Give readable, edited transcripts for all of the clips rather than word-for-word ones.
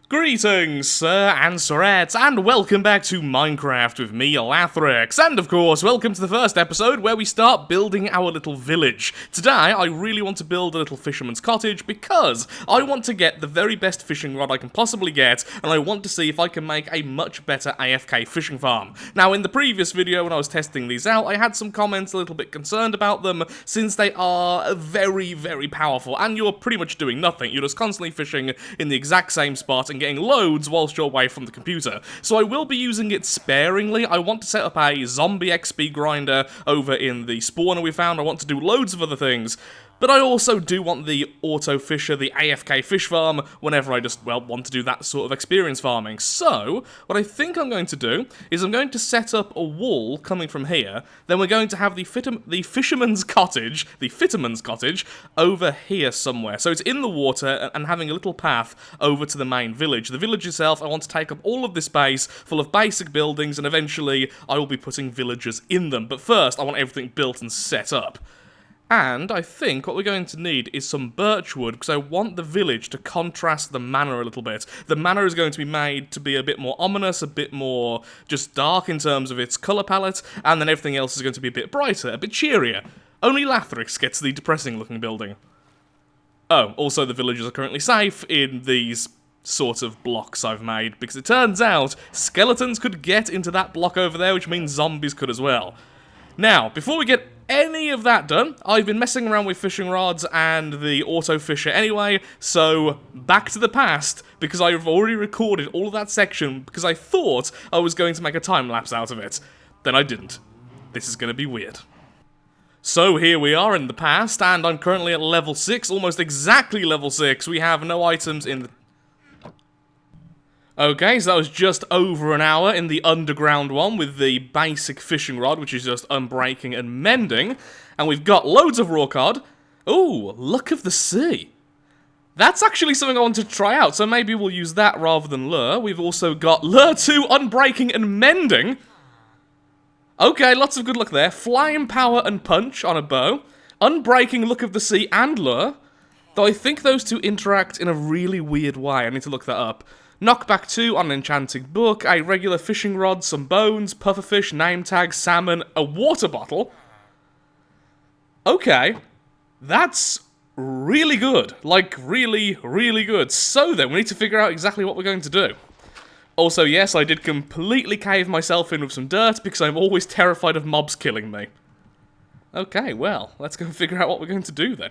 Greetings, sir and sirettes, and welcome back to Minecraft with me, Lathrix, and of course, welcome to the first episode where we start building our little village. Today, I really want to build a little fisherman's cottage because I want to get the very best fishing rod I can possibly get, and I want to see if I can make a much better AFK fishing farm. Now, in the previous video when I was testing these out, I had some comments a little bit concerned about them, since they are very, very powerful, and you're pretty much doing nothing. You're just constantly fishing in the exact same spot and getting loads whilst you're away from the computer. So I will be using it sparingly. I want to set up a zombie XP grinder over in the spawner we found. I want to do loads of other things. But I also do want the auto fisher, the AFK fish farm, whenever I just, well, want to do that sort of experience farming. So, what I think I'm going to do is I'm going to set up a wall coming from here, then we're going to have the fisherman's cottage, over here somewhere. So it's in the water and having a little path over to the main village. The village itself, I want to take up all of this space full of basic buildings, and eventually I will be putting villagers in them. But first, I want everything built and set up. And I think what we're going to need is some birch wood, because I want the village to contrast the manor a little bit. The manor is going to be made to be a bit more ominous, a bit more just dark in terms of its colour palette, and then everything else is going to be a bit brighter, a bit cheerier. Only Lathrix gets the depressing looking building. Oh, also the villagers are currently safe in these sort of blocks I've made, because it turns out skeletons could get into that block over there, which means zombies could as well. Now, before we get any of that done, I've been messing around with fishing rods and the auto fisher anyway, so back to the past, because I've already recorded all of that section because I thought I was going to make a time lapse out of it. Then I didn't. This is going to be weird. So here we are in the past, and I'm currently at level 6, almost exactly level 6. We have no items in the... Okay, so that was just over an hour in the underground one with the basic fishing rod, which is just unbreaking and mending. And we've got loads of raw cod. Ooh, luck of the sea. That's actually something I want to try out, so maybe we'll use that rather than lure. We've also got lure 2, unbreaking and mending. Okay, lots of good luck there. Flying power and punch on a bow. Unbreaking, luck of the sea and lure. Though I think those two interact in a really weird way. I need to look that up. Knockback 2 on an enchanting book, a regular fishing rod, some bones, pufferfish, name tag, salmon, a water bottle. Okay, that's really good. Like, really, really good. So then, we need to figure out exactly what we're going to do. Also, yes, I did completely cave myself in with some dirt because I'm always terrified of mobs killing me. Okay, well, let's go and figure out what we're going to do then.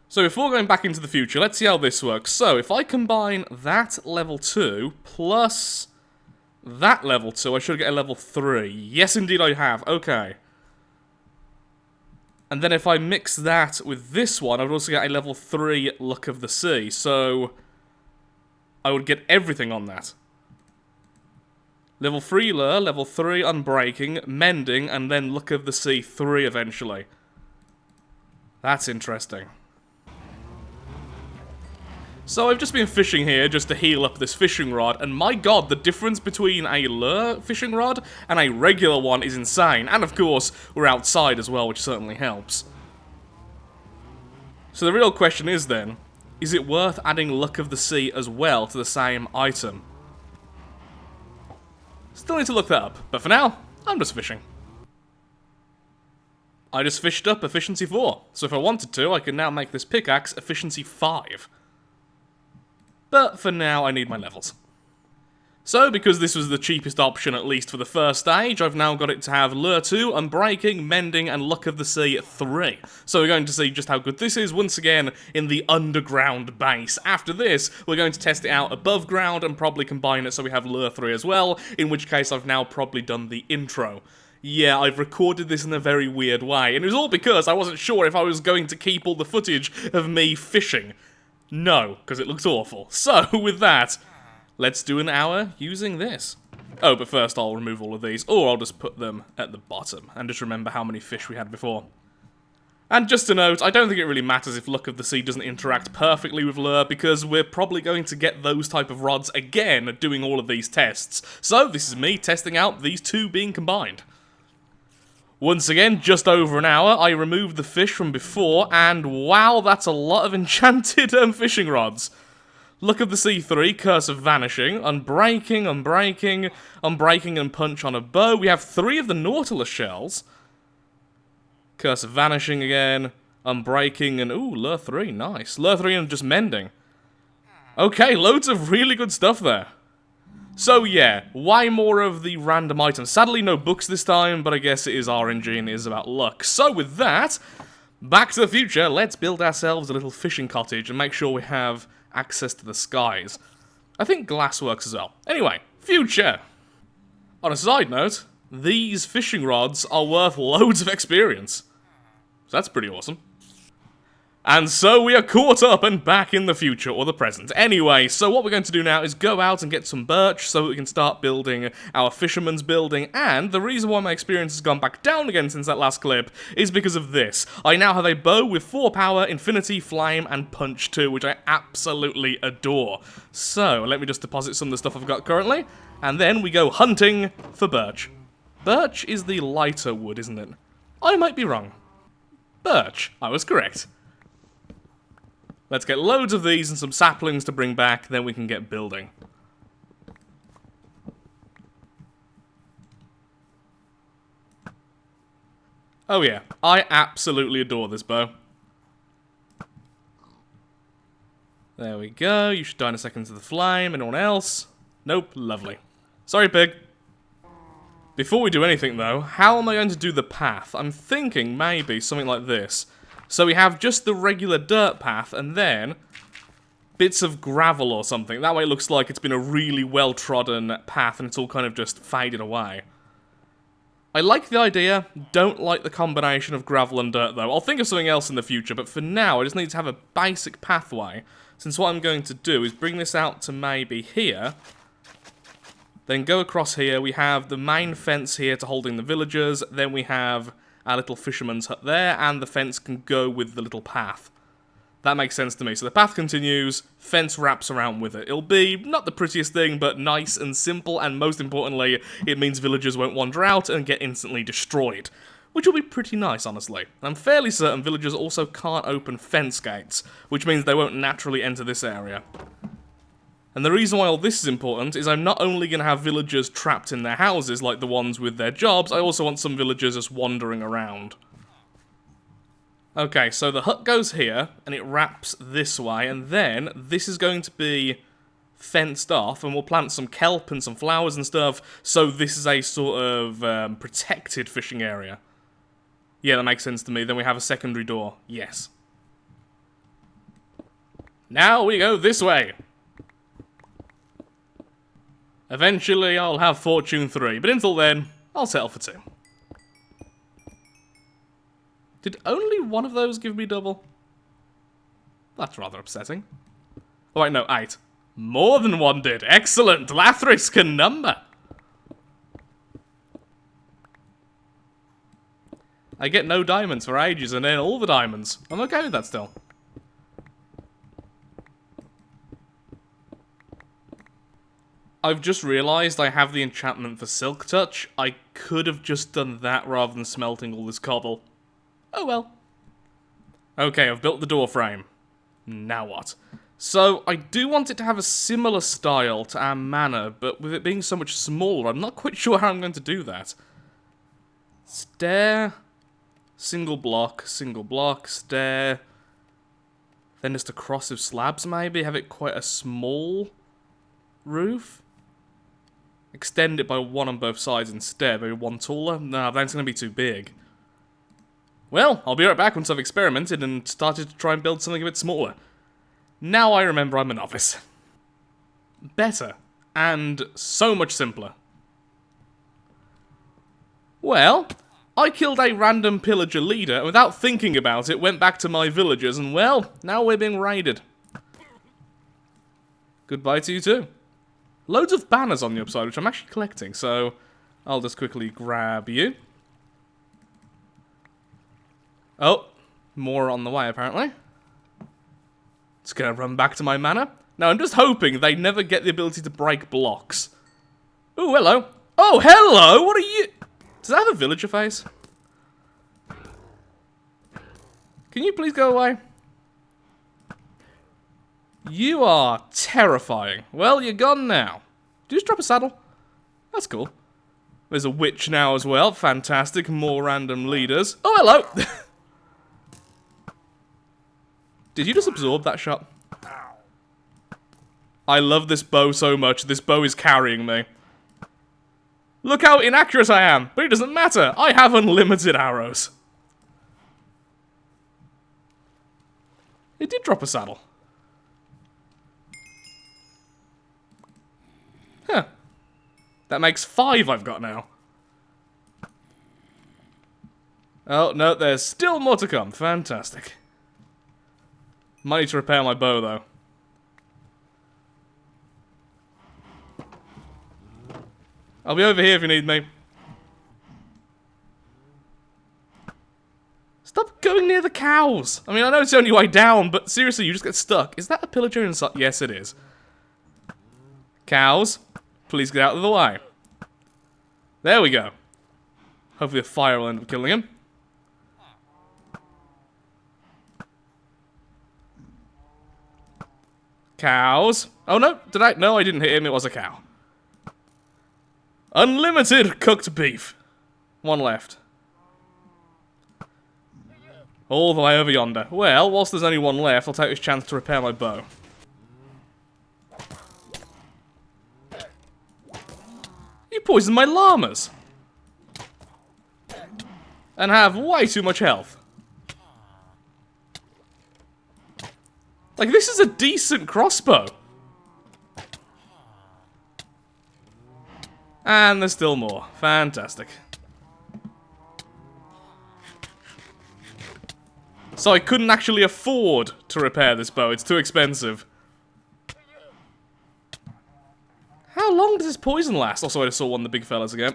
So before going back into the future, let's see how this works. So if I combine that level 2 plus that level 2, I should get a level 3. Yes, indeed I have. Okay. And then if I mix that with this one, I would also get a level 3 luck of the sea. So I would get everything on that. Level 3 lure, level 3 unbreaking, mending, and then luck of the sea 3 eventually. That's interesting. So I've just been fishing here just to heal up this fishing rod, and my god, the difference between a lure fishing rod and a regular one is insane. And of course, we're outside as well, which certainly helps. So the real question is then, is it worth adding luck of the sea as well to the same item? Still need to look that up, but for now, I'm just fishing. I just fished up efficiency 4, so if I wanted to, I could now make this pickaxe efficiency 5. But for now, I need my levels. So, because this was the cheapest option, at least for the first stage, I've now got it to have Lure 2, Unbreaking, Mending, and Luck of the Sea 3. So we're going to see just how good this is, once again, in the underground base. After this, we're going to test it out above ground, and probably combine it so we have Lure 3 as well, in which case I've now probably done the intro. Yeah, I've recorded this in a very weird way, and it was all because I wasn't sure if I was going to keep all the footage of me fishing. No, because it looks awful. So, with that, let's do an hour using this. Oh, but first I'll remove all of these, or I'll just put them at the bottom, and just remember how many fish we had before. And just to note, I don't think it really matters if Luck of the Sea doesn't interact perfectly with Lure, because we're probably going to get those type of rods again doing all of these tests. So, this is me testing out these two being combined. Once again, just over an hour, I removed the fish from before, and wow, that's a lot of enchanted fishing rods. Luck of the C3, Curse of Vanishing, Unbreaking, Unbreaking, Unbreaking and Punch on a Bow. We have 3 of the Nautilus shells. Curse of Vanishing again, Unbreaking and, ooh, Lure 3, nice. Lure 3 and just Mending. Okay, loads of really good stuff there. So yeah, why more of the random items? Sadly, no books this time, but I guess it is RNG and it is about luck. So with that, back to the future, let's build ourselves a little fishing cottage and make sure we have access to the skies. I think glass works as well. Anyway, future. On a side note, these fishing rods are worth loads of experience. So that's pretty awesome. And so we are caught up and back in the future, or the present. Anyway, so what we're going to do now is go out and get some birch so that we can start building our fisherman's building, and the reason why my experience has gone back down again since that last clip is because of this. I now have a bow with 4 power, infinity, flame, and punch too, which I absolutely adore. So, let me just deposit some of the stuff I've got currently, and then we go hunting for birch. Birch is the lighter wood, isn't it? I might be wrong. Birch, I was correct. Let's get loads of these and some saplings to bring back, then we can get building. Oh yeah, I absolutely adore this bow. There we go, you should die in a second to the flame. Anyone else? Nope, lovely. Sorry, pig. Before we do anything though, how am I going to do the path? I'm thinking maybe something like this. So we have just the regular dirt path, and then bits of gravel or something. That way it looks like it's been a really well-trodden path, and it's all kind of just faded away. I like the idea, don't like the combination of gravel and dirt, though. I'll think of something else in the future, but for now, I just need to have a basic pathway, since what I'm going to do is bring this out to maybe here, then go across here. We have the main fence here to holding the villagers, then we have our little fisherman's hut there, and the fence can go with the little path. That makes sense to me. So the path continues, fence wraps around with it. It'll be not the prettiest thing, but nice and simple, and most importantly, it means villagers won't wander out and get instantly destroyed. Which will be pretty nice, honestly. And I'm fairly certain villagers also can't open fence gates, which means they won't naturally enter this area. And the reason why all this is important is I'm not only going to have villagers trapped in their houses like the ones with their jobs, I also want some villagers just wandering around. Okay, so the hut goes here, and it wraps this way, and then this is going to be fenced off, and we'll plant some kelp and some flowers and stuff, so this is a sort of protected fishing area. Yeah, that makes sense to me. Then we have a secondary door. Yes. Now we go this way. Eventually, I'll have Fortune 3, but until then, I'll settle for 2. Did only one of those give me double? That's rather upsetting. Oh wait, no, 8. More than one did. Excellent! Lathris can number! I get no diamonds for ages, and then all the diamonds. I'm okay with that still. I've just realised I have the enchantment for Silk Touch. I could have just done that rather than smelting all this cobble. Oh well. Okay, I've built the door frame. Now what? So, I do want it to have a similar style to our manor, but with it being so much smaller, I'm not quite sure how I'm going to do that. Stair, single block, stair. Then just a cross of slabs maybe, have it quite a small roof. Extend it by 1 on both sides instead, maybe 1 taller. No, that's going to be too big. Well, I'll be right back once I've experimented and started to try and build something a bit smaller. Now I remember I'm a novice. Better. And so much simpler. Well, I killed a random pillager leader, and without thinking about it, went back to my villagers, and well, now we're being raided. Goodbye to you too. Loads of banners on the upside, which I'm actually collecting, so I'll just quickly grab you. Oh, more on the way, apparently. Just gonna run back to my manor. Now, I'm just hoping they never get the ability to break blocks. Ooh, hello. Oh, hello! What are you... Does that have a villager face? Can you please go away? You are terrifying. Well, you're gone now. Did you just drop a saddle? That's cool. There's a witch now as well. Fantastic. More random leaders. Oh, hello! Did you just absorb that shot? I love this bow so much. This bow is carrying me. Look how inaccurate I am. But it doesn't matter. I have unlimited arrows. It did drop a saddle. Huh. That makes 5 I've got now. Oh, no, there's still more to come. Fantastic. Might need to repair my bow, though. I'll be over here if you need me. Stop going near the cows! I mean, I know it's the only way down, but seriously, you just get stuck. Is that a pillager inside? Yes, it is. Cows, please get out of the way. There we go. Hopefully a fire will end up killing him. Cows. Oh no, did I? No, I didn't hit him, it was a cow. Unlimited cooked beef. 1 left. All the way over yonder. Well, whilst there's only 1 left, I'll take this chance to repair my bow. You poisoned my llamas! And have way too much health. Like, this is a decent crossbow. And there's still more. Fantastic. So I couldn't actually afford to repair this bow. It's too expensive. How long does this poison last? Also, I just saw one of the big fellas again.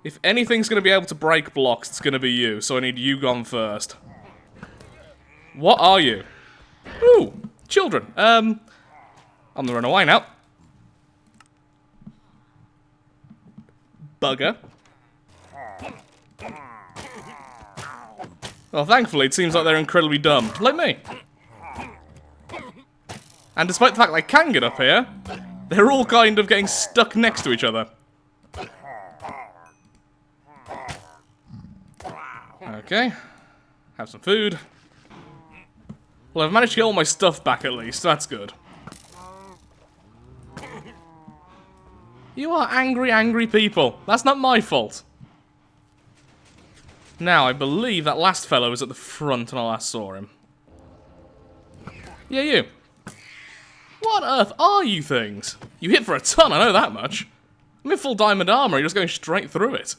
If anything's going to be able to break blocks, it's going to be you. So I need you gone first. What are you? Ooh, children. I'm going to run away now. Bugger. Well, thankfully, it seems like they're incredibly dumb. Like me. And despite the fact that I can get up here, they're all kind of getting stuck next to each other. Okay. Have some food. Well, I've managed to get all my stuff back at least. That's good. You are angry, angry people. That's not my fault. Now, I believe that last fellow was at the front when I last saw him. Yeah, you. What on earth are you things? You hit for a ton, I know that much. I'm in full diamond armor, you're just going straight through it.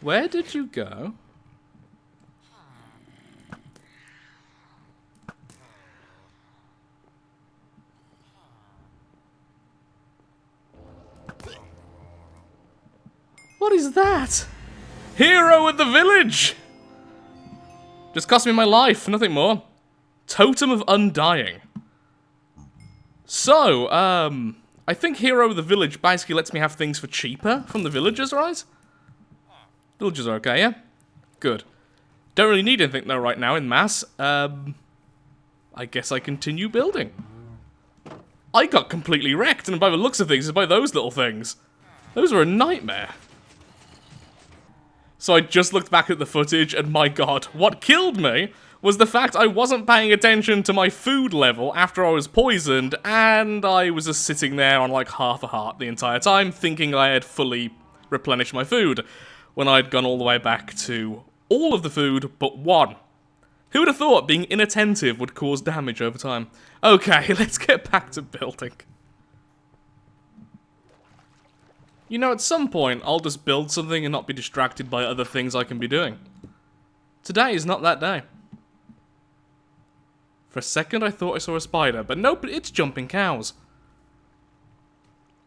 Where did you go? What is that? Hero of the village! Just cost me my life, nothing more. Totem of Undying. So, I think Hero of the Village basically lets me have things for cheaper from the villagers, right? Villagers are okay, yeah? Good. Don't really need anything though right now in mass. I guess I continue building. I got completely wrecked, and by the looks of things, it's by those little things. Those were a nightmare. So I just looked back at the footage, and my god, what killed me was the fact I wasn't paying attention to my food level after I was poisoned, and I was just sitting there on like half a heart the entire time, thinking I had fully replenished my food, when I'd gone all the way back to all of the food but 1. Who would have thought being inattentive would cause damage over time? Okay, let's get back to building. You know, at some point, I'll just build something and not be distracted by other things I can be doing. Today is not that day. For a second, I thought I saw a spider, but nope, it's jumping cows.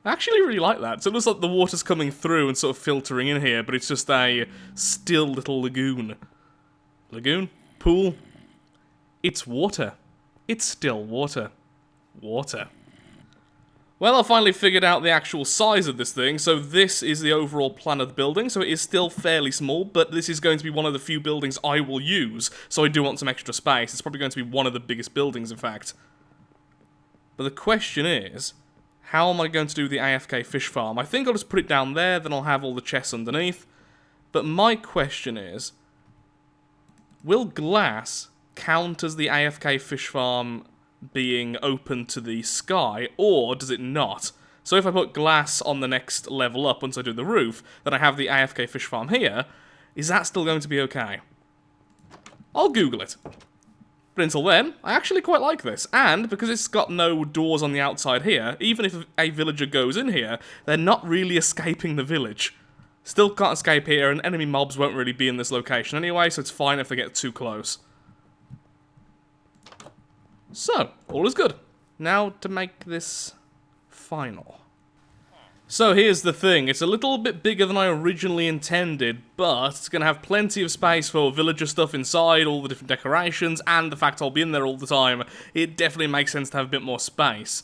I actually really like that. So it looks like the water's coming through and sort of filtering in here, but it's just a still little lagoon. Lagoon? Pool? It's water. It's still water. Water. Well, I finally figured out the actual size of this thing, so this is the overall plan of the building, so it is still fairly small, but this is going to be one of the few buildings I will use, so I do want some extra space. It's probably going to be one of the biggest buildings, in fact. But the question is, how am I going to do the AFK fish farm? I think I'll just put it down there, then I'll have all the chests underneath. But my question is, will glass count as the AFK fish farm being open to the sky, or does it not? So if I put glass on the next level up once I do the roof, then I have the AFK fish farm here, is that still going to be okay? I'll Google it. But until then, I actually quite like this, and because it's got no doors on the outside here, even if a villager goes in here, they're not really escaping the village. Still can't escape here, and enemy mobs won't really be in this location anyway, so it's fine if they get too close. So, all is good. Now to make this final. So here's the thing, it's a little bit bigger than I originally intended, but it's going to have plenty of space for villager stuff inside, all the different decorations, and the fact I'll be in there all the time. It definitely makes sense to have a bit more space.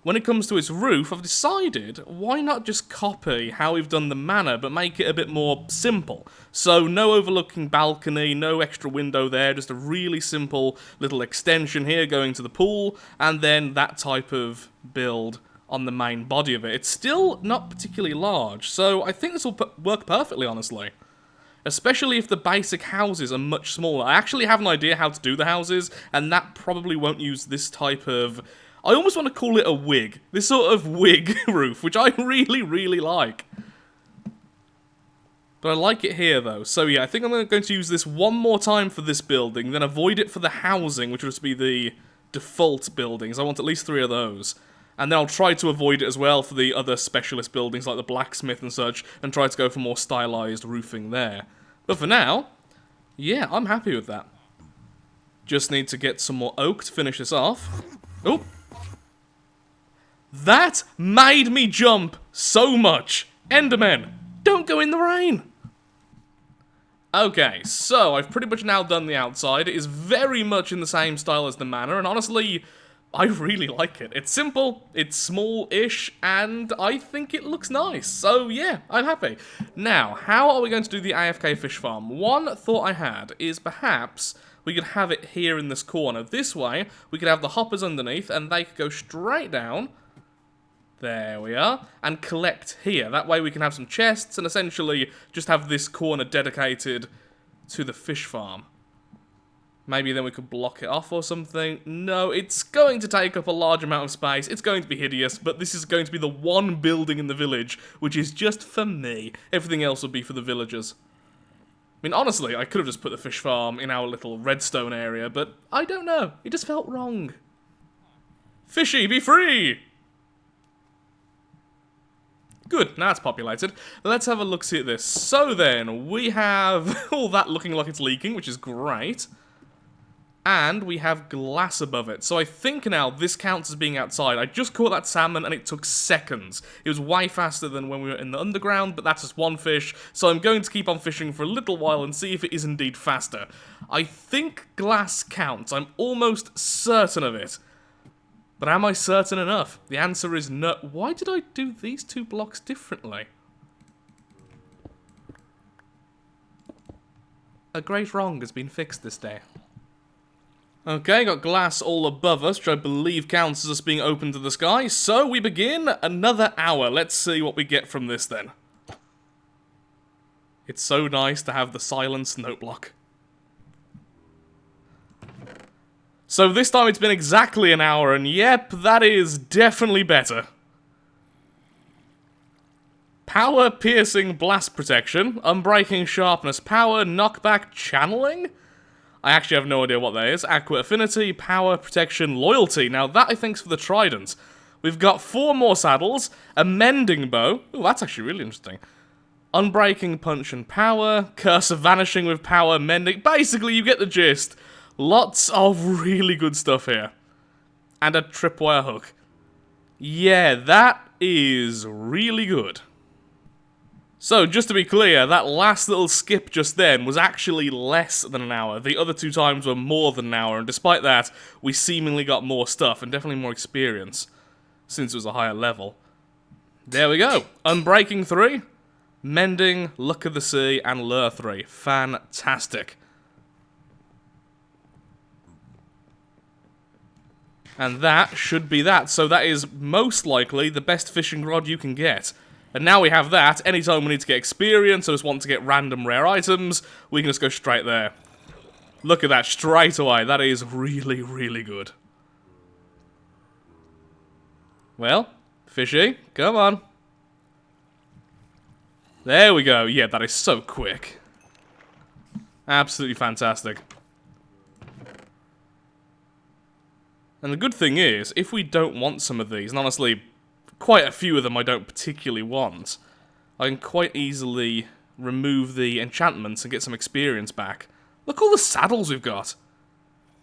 When it comes to its roof, I've decided, why not just copy how we've done the manor, but make it a bit more simple. So, no overlooking balcony, no extra window there, just a really simple little extension here going to the pool, and then that type of build on the main body of it. It's still not particularly large, so I think this will work perfectly, honestly. Especially if the basic houses are much smaller. I actually have an idea how to do the houses, and that probably won't use this type of... I almost want to call it a wig. This sort of wig roof, which I really, really like. But I like it here, though. So yeah, I think I'm going to use this one more time for this building, then avoid it for the housing, which will just be the default buildings. I want at least 3 of those. And then I'll try to avoid it as well for the other specialist buildings, like the blacksmith and such, and try to go for more stylized roofing there. But for now, yeah, I'm happy with that. Just need to get some more oak to finish this off. Oh! That made me jump so much. Endermen, don't go in the rain. Okay, so I've pretty much now done the outside. It is very much in the same style as the manor, and honestly, I really like it. It's simple, it's small-ish, and I think it looks nice. So yeah, I'm happy. Now, how are we going to do the AFK fish farm? One thought I had is perhaps we could have it here in this corner. This way, we could have the hoppers underneath, and they could go straight down. There we are, and collect here. That way we can have some chests and essentially just have this corner dedicated to the fish farm. Maybe then we could block it off or something. No, it's going to take up a large amount of space. It's going to be hideous, but this is going to be the one building in the village, which is just for me. Everything else will be for the villagers. I mean, honestly, I could have just put the fish farm in our little redstone area, but I don't know. It just felt wrong. Fishy, be free! Good, now it's populated. Let's have a look-see at this. So then, we have all that looking like it's leaking, which is great. And we have glass above it. So I think now this counts as being outside. I just caught that salmon and it took seconds. It was way faster than when we were in the underground, but that's just one fish. So I'm going to keep on fishing for a little while and see if it is indeed faster. I think glass counts. I'm almost certain of it. But am I certain enough? The answer is no. Why did I do these 2 blocks differently? A great wrong has been fixed this day. Okay, got glass all above us, which I believe counts as us being open to the sky. So we begin another hour. Let's see what we get from this then. It's so nice to have the silenced note block. So this time it's been exactly an hour, and yep, that is definitely better. Power piercing blast protection, unbreaking sharpness power, knockback channeling? I actually have no idea what that is. Aqua affinity, power protection, loyalty. Now that I think's for the trident. We've got 4 more saddles, a mending bow. Ooh, that's actually really interesting. Unbreaking punch and power, curse of vanishing with power, mending. Basically, you get the gist. Lots of really good stuff here. And a tripwire hook. Yeah, that is really good. So, just to be clear, that last little skip just then was actually less than an hour. The other 2 times were more than an hour, and despite that, we seemingly got more stuff, and definitely more experience, since it was a higher level. There we go. Unbreaking 3, Mending, Luck of the Sea, and Lure 3. Fantastic. And that should be that, so that is most likely the best fishing rod you can get. And now we have that, anytime we need to get experience or just want to get random rare items, we can just go straight there. Look at that, straight away. That is really, really good. Well, fishy, come on. There we go. Yeah, that is so quick. Absolutely fantastic. And the good thing is, if we don't want some of these, and honestly, quite a few of them I don't particularly want, I can quite easily remove the enchantments and get some experience back. Look all the saddles we've got.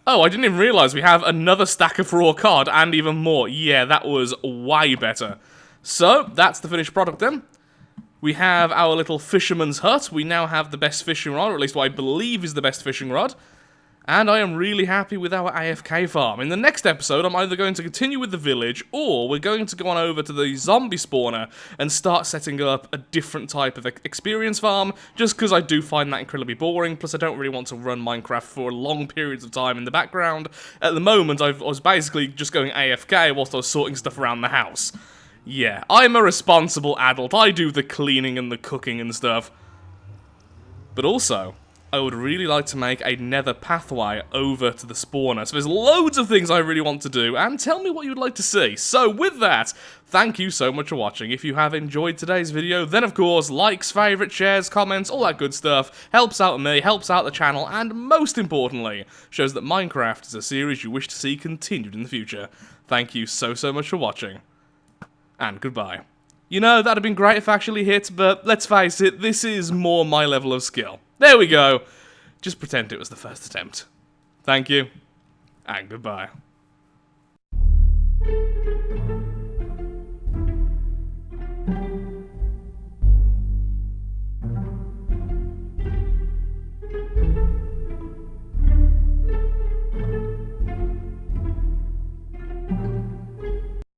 Oh, I didn't even realise we have another stack of raw cod and even more. Yeah, that was way better. So, that's the finished product then. We have our little fisherman's hut. We now have the best fishing rod, or at least what I believe is the best fishing rod. And I am really happy with our AFK farm. In the next episode, I'm either going to continue with the village, or we're going to go on over to the zombie spawner and start setting up a different type of experience farm, just because I do find that incredibly boring, plus I don't really want to run Minecraft for long periods of time in the background. At the moment, I was basically just going AFK whilst I was sorting stuff around the house. Yeah, I'm a responsible adult. I do the cleaning and the cooking and stuff. But also, I would really like to make a nether pathway over to the spawner. So there's loads of things I really want to do, and tell me what you'd like to see. So with that, thank you so much for watching. If you have enjoyed today's video, then of course, likes, favourites, shares, comments, all that good stuff helps out me, helps out the channel, and most importantly, shows that Minecraft is a series you wish to see continued in the future. Thank you so much for watching, and goodbye. You know, that'd have been great if I actually hit, but let's face it, this is more my level of skill. There we go. Just pretend it was the first attempt. Thank you, and goodbye.